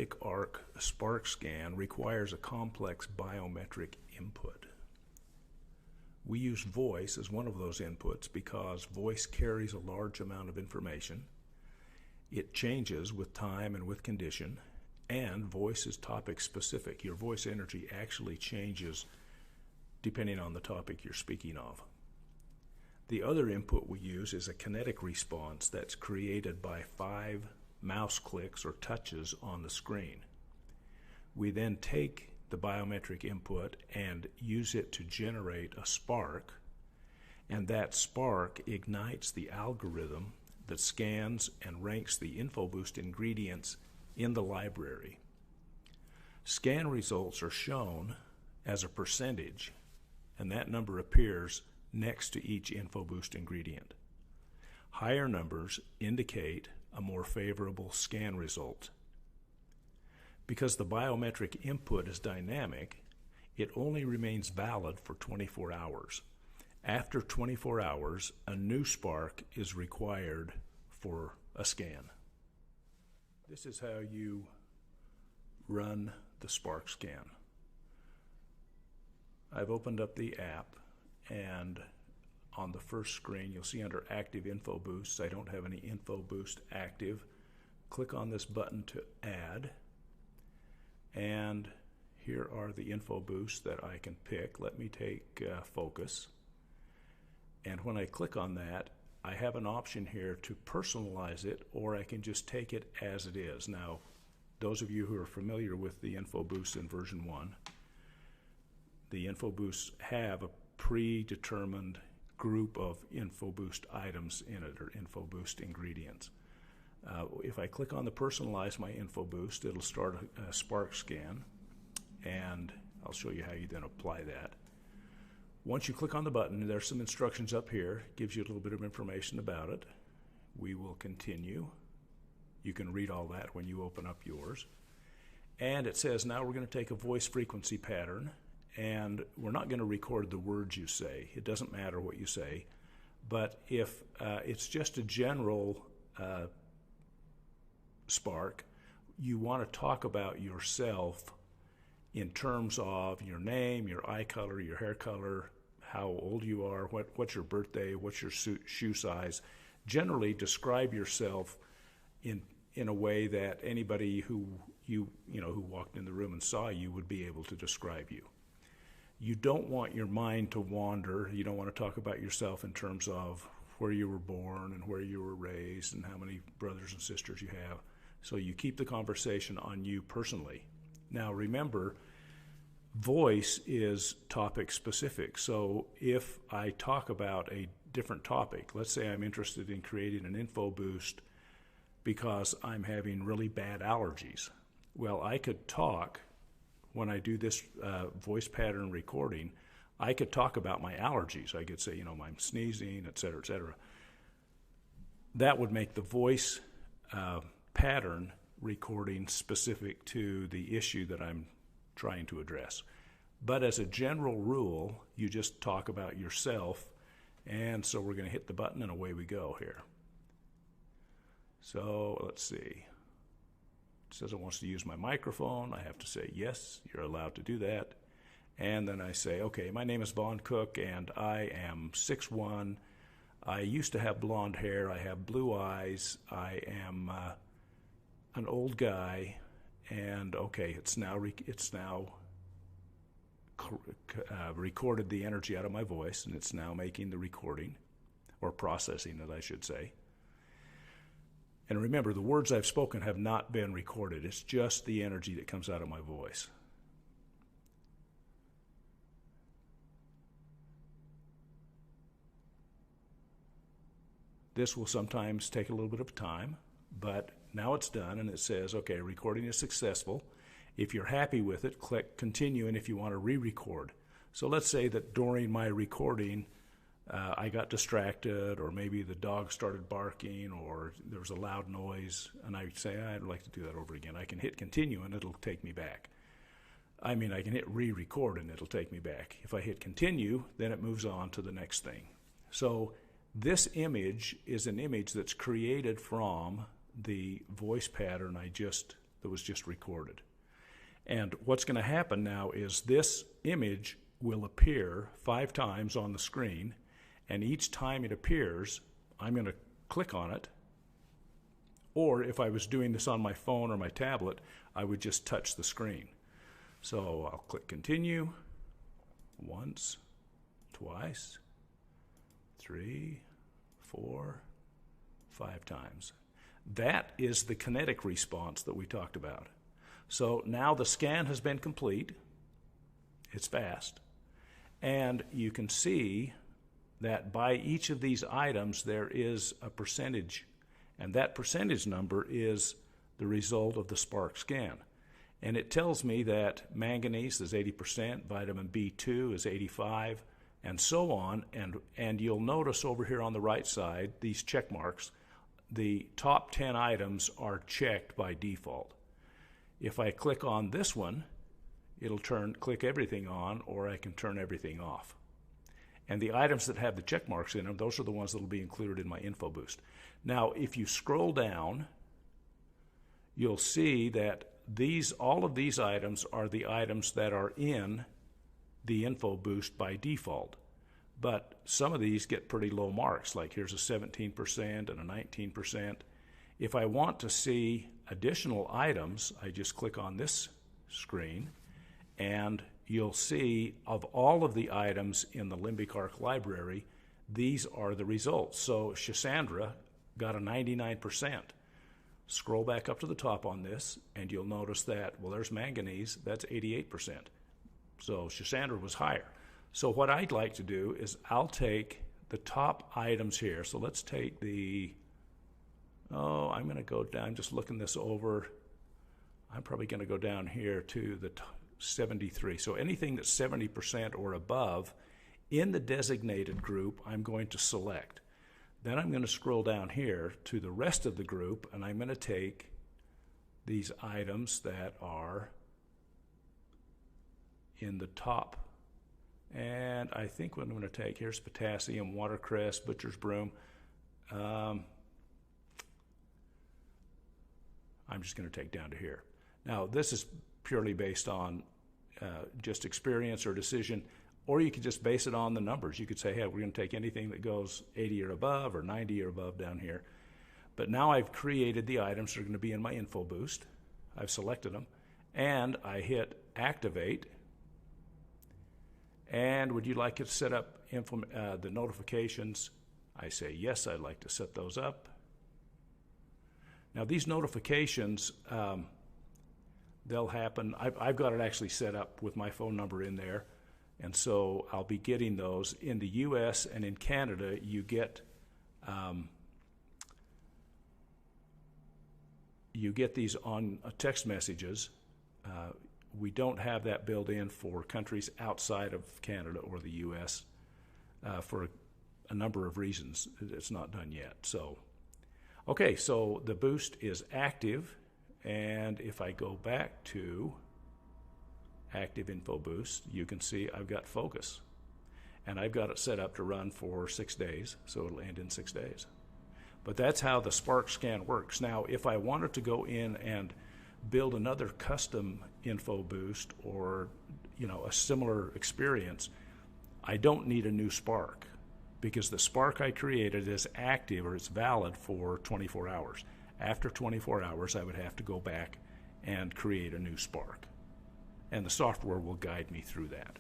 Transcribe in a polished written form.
LimbicArc spark scan requires a complex biometric input. We use voice as one of those inputs because voice carries a large amount of information. It changes with time and with condition, and voice is topic specific. Your voice energy actually changes depending on the topic you're speaking of. The other input we use is a kinetic response that's created by 5 mouse clicks or touches on the screen. We then take the biometric input and use it to generate a spark, and that spark ignites the algorithm that scans and ranks the InfoBoost ingredients in the library. Scan results are shown as a percentage, and that number appears next to each InfoBoost ingredient. Higher numbers indicate a more favorable scan result. Because the biometric input is dynamic, it only remains valid for 24 hours. After 24 hours, a new spark is required for a scan. This is how you run the spark scan. I've opened up the app, and on the first screen you'll see under Active InfoBoosts, I don't have any InfoBoost active. Click on this button to add, and here are the InfoBoosts that I can pick. Let me take focus, and when I click on that, I have an option here to personalize it, or I can just take it as it is. Now, those of you who are familiar with the InfoBoosts in version 1, the InfoBoosts have a predetermined group of InfoBoost items in it, or InfoBoost ingredients. If I click on the personalize my InfoBoost, it'll start a spark scan, and I'll show you how you then apply that. Once you click on the button, there's some instructions up here. It gives you a little bit of information about it. We will continue. You can read all that when you open up yours. And it says now we're going to take a voice frequency pattern, and we're not going to record the words you say. It doesn't matter what you say. But if it's just a general spark, you want to talk about yourself in terms of your name, your eye color, your hair color, how old you are, what's your birthday, what's your shoe size. Generally describe yourself in a way that anybody who who walked in the room and saw you would be able to describe you. You don't want your mind to wander. You don't want to talk about yourself in terms of where you were born and where you were raised and how many brothers and sisters you have. So you keep the conversation on you personally. Now remember, voice is topic specific. So if I talk about a different topic, let's say I'm interested in creating an InfoBoost because I'm having really bad allergies. Well, I could talk, when I do this voice pattern recording, I could talk about my allergies. I could say, I'm sneezing, et cetera, et cetera. That would make the voice pattern recording specific to the issue that I'm trying to address. But as a general rule, you just talk about yourself, and so we're going to hit the button and away we go here. So let's see. It says it wants to use my microphone. I have to say yes, you're allowed to do that. And then I say, okay, my name is Vaughn Cook and I am 6'1". I used to have blonde hair. I have blue eyes. I am an old guy, and okay, it's now recorded the energy out of my voice, and it's now making the recording, or processing it, I should say. And remember, the words I've spoken have not been recorded. It's just the energy that comes out of my voice. This will sometimes take a little bit of time, but now it's done, and it says, okay, recording is successful. If you're happy with it, click continue, and if you want to re-record. So let's say that during my recording, I got distracted, or maybe the dog started barking, or there was a loud noise, and I say, I'd like to do that over again. I can hit continue, and it'll take me back. I can hit re-record, and it'll take me back. If I hit continue, then it moves on to the next thing. So this image is an image that's created from the voice pattern I just that was just recorded. And what's going to happen now is this image will appear 5 times on the screen, and each time it appears, I'm going to click on it, or if I was doing this on my phone or my tablet, I would just touch the screen. So I'll click continue once, twice, 3, 4, 5 times. That is the kinetic response that we talked about. So now the scan has been complete. It's fast. And you can see that by each of these items there is a percentage, and that percentage number is the result of the spark scan. And it tells me that manganese is 80%, vitamin B2 is 85%, and so on. And you'll notice over here on the right side, these check marks, the top 10 items are checked by default. If I click on this one, it'll click everything on, or I can turn everything off. And the items that have the check marks in them, those are the ones that will be included in my info boost. Now, if you scroll down, you'll see that all of these items are the items that are in the info boost by default. But some of these get pretty low marks, like here's a 17% and a 19%. If I want to see additional items, I just click on this screen, and you'll see of all of the items in the LimbicArc library, these are the results. So Shasandra got a 99%. Scroll back up to the top on this, and you'll notice that, well, there's manganese, that's 88%. So Shasandra was higher. So what I'd like to do is I'll take the top items here. So let's take I'm going to go down, just looking this over, I'm probably going to go down here to the 73. So anything that's 70% or above in the designated group, I'm going to select. Then I'm going to scroll down here to the rest of the group, and I'm going to take these items that are in the top. And I think what I'm going to take, here's potassium, watercress, butcher's broom. I'm just going to take down to here. Now, this is purely based on just experience or decision, or you could just base it on the numbers. You could say, hey, we're going to take anything that goes 80 or above or 90 or above down here. But now I've created the items that are going to be in my info boost. I've selected them, and I hit activate. And would you like to set up the notifications? I say yes, I'd like to set those up. Now these notifications, they'll happen. I've got it actually set up with my phone number in there, and so I'll be getting those. In the US and in Canada, you get these on text messages. We don't have that built in for countries outside of Canada or the US for a number of reasons. It's not done yet. So, okay, so the boost is active, and if I go back to Active Info Boost, you can see I've got focus, and I've got it set up to run for 6 days, so it'll end in 6 days. But that's how the Spark Scan works. Now, if I wanted to go in and build another custom info boost or a similar experience, I don't need a new Spark, because the Spark I created is active, or it's valid for 24 hours. After 24 hours, I would have to go back and create a new Spark, and the software will guide me through that.